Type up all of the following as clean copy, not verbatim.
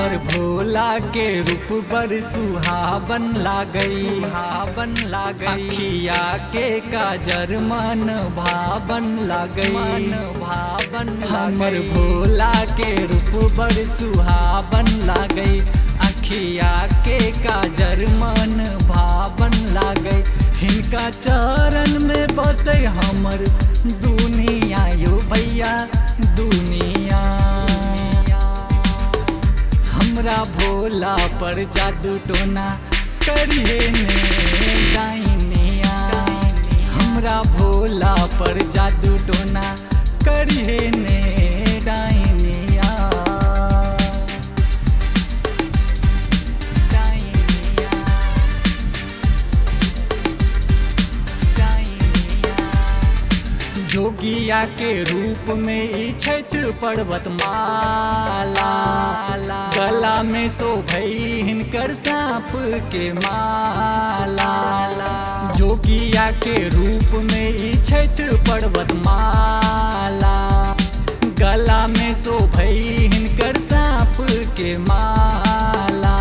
हमर भोला के रूप बड़ सुहावन लागई अखिया के काजर मन भावन लागई हमर भोला के रूप बड़ सुहावन लागई अखिया के काजर मन भावन लागई हिनका चरण में बसे हमर दुनिया यो भैया दुनिया हमरा भोला पर जादू टोना करिए ने डाइनिया हमरा भोला पर जादू टोना करिए ने डाइनिया जोगिया के रूप में इछत पर्वत माला गला में शोभई हिनकर सांप के माला जोगिया के रूप में इछत पर्वत माला गला में शोभई हिनकर सांप के माला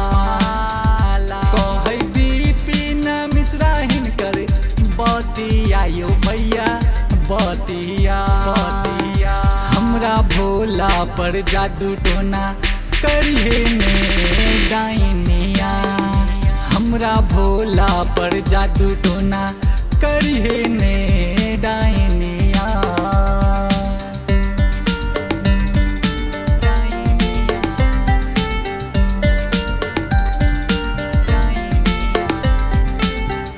कहै बिपिन मिश्रा हिनकर बतिया यो भैया बतिया हमरा भोला पर जादू टोना करिए ने डाइनिया हमरा भोला पर जादू टोना करिए ने डाइनिया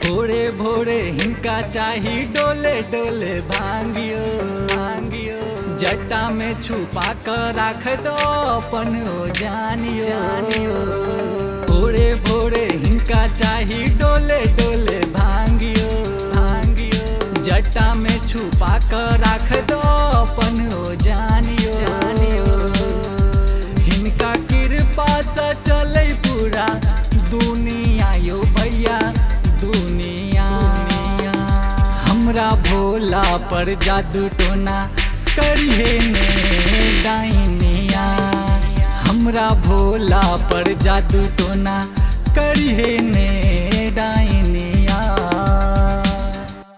भोरे भोरे हिनका चाही डोले डोले भांगियो जटा में छुपा कर राख दो अपन हो जानियो भोरे भोरे हिनका चाही डोले डोले भांगियो जटा में छुपा कर राख दो अपन हो जानियो हिनका कृपा से चले पूरा दुनिया यो भैया दुनिया हमरा भोला पर जादू टोना करिए ने डाइनिया हमरा भोला पर जादू टोना करिए ने